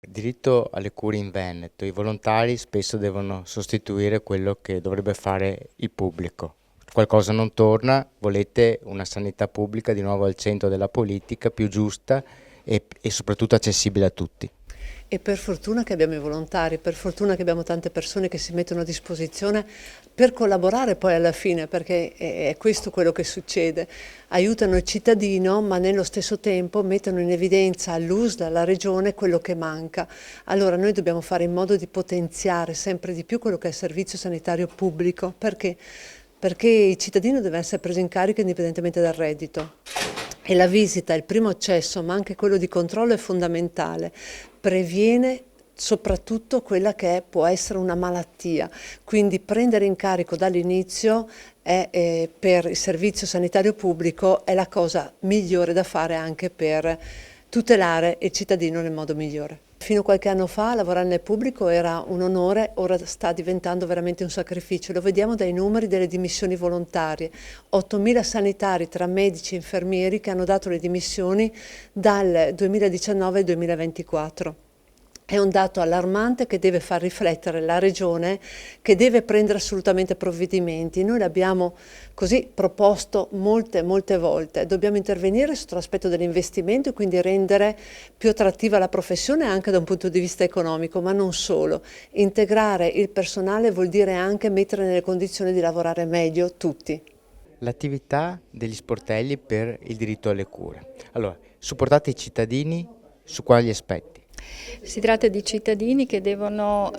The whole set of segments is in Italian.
Diritto alle cure in Veneto. I volontari spesso devono sostituire quello che dovrebbe fare il pubblico. Qualcosa non torna, volete una sanità pubblica di nuovo al centro della politica, più giusta e soprattutto accessibile a tutti. E per fortuna che abbiamo i volontari, per fortuna che abbiamo tante persone che si mettono a disposizione per collaborare poi alla fine, perché è questo quello che succede. Aiutano il cittadino, ma nello stesso tempo mettono in evidenza all'USL, alla regione, quello che manca. Allora noi dobbiamo fare in modo di potenziare sempre di più quello che è il servizio sanitario pubblico. Perché? Perché il cittadino deve essere preso in carico indipendentemente dal reddito. E la visita, il primo accesso, ma anche quello di controllo è fondamentale. Previene soprattutto quella che può essere una malattia, quindi prendere in carico dall'inizio per il servizio sanitario pubblico è la cosa migliore da fare anche per tutelare il cittadino nel modo migliore. Fino a qualche anno fa lavorare nel pubblico era un onore, ora sta diventando veramente un sacrificio. Lo vediamo dai numeri delle dimissioni volontarie. 8.000 sanitari tra medici e infermieri che hanno dato le dimissioni dal 2019 al 2024. È un dato allarmante che deve far riflettere la Regione, che deve prendere assolutamente provvedimenti. Noi l'abbiamo così proposto molte volte. Dobbiamo intervenire sotto l'aspetto dell'investimento e quindi rendere più attrattiva la professione anche da un punto di vista economico, ma non solo. Integrare il personale vuol dire anche mettere nelle condizioni di lavorare meglio tutti. L'attività degli sportelli per il diritto alle cure. Allora, supportate i cittadini su quali aspetti? Si tratta di cittadini che devono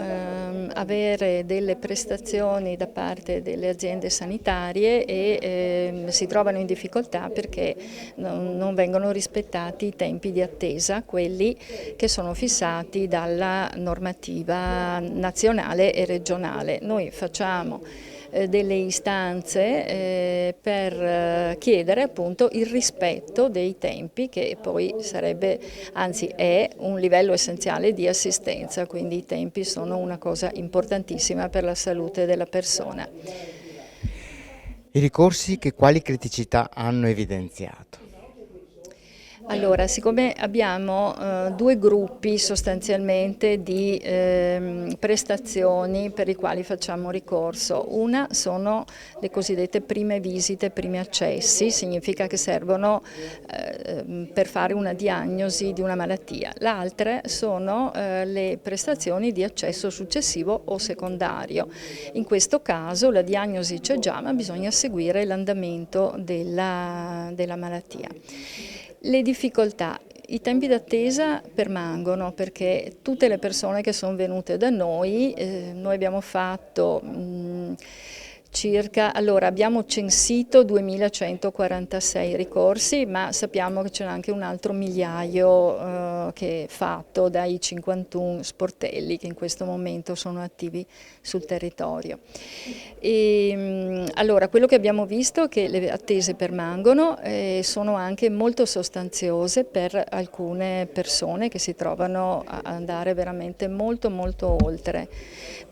avere delle prestazioni da parte delle aziende sanitarie e si trovano in difficoltà perché non vengono rispettati i tempi di attesa, quelli che sono fissati dalla normativa nazionale e regionale. Noi facciamo delle istanze per chiedere appunto il rispetto dei tempi, che poi sarebbe, anzi è un livello essenziale di assistenza, quindi i tempi sono una cosa importantissima per la salute della persona. I ricorsi quali criticità hanno evidenziato? Allora, siccome abbiamo due gruppi sostanzialmente di prestazioni per i quali facciamo ricorso, una sono le cosiddette prime visite, primi accessi, significa che servono per fare una diagnosi di una malattia, l'altra sono le prestazioni di accesso successivo o secondario. In questo caso la diagnosi c'è già, ma bisogna seguire l'andamento della malattia. Le difficoltà, i tempi d'attesa permangono perché tutte le persone che sono venute da noi, noi abbiamo fatto abbiamo censito 2146 ricorsi, ma sappiamo che c'è anche un altro migliaio che è fatto dai 51 sportelli che in questo momento sono attivi sul territorio. Allora, quello che abbiamo visto è che le attese permangono e sono anche molto sostanziose per alcune persone che si trovano a andare veramente molto oltre.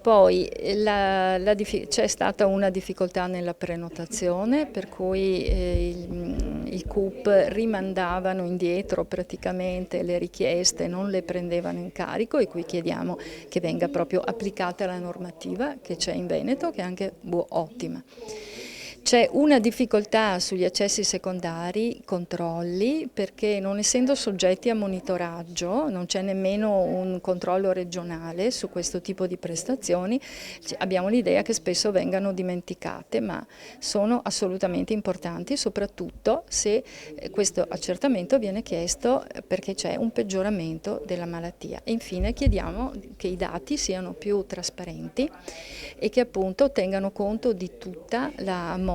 Poi c'è stata una difficoltà nella prenotazione, per cui il CUP rimandavano indietro praticamente le richieste, non le prendevano in carico, e qui chiediamo che venga proprio applicata la normativa che c'è in Veneto, che è anche ottima. C'è una difficoltà sugli accessi secondari, controlli, perché non essendo soggetti a monitoraggio, non c'è nemmeno un controllo regionale su questo tipo di prestazioni, abbiamo l'idea che spesso vengano dimenticate, ma sono assolutamente importanti, soprattutto se questo accertamento viene chiesto perché c'è un peggioramento della malattia. E infine chiediamo che i dati siano più trasparenti e che appunto tengano conto di tutta la mole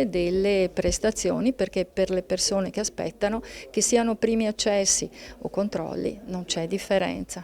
delle prestazioni, perché per le persone che aspettano, che siano primi accessi o controlli, non c'è differenza.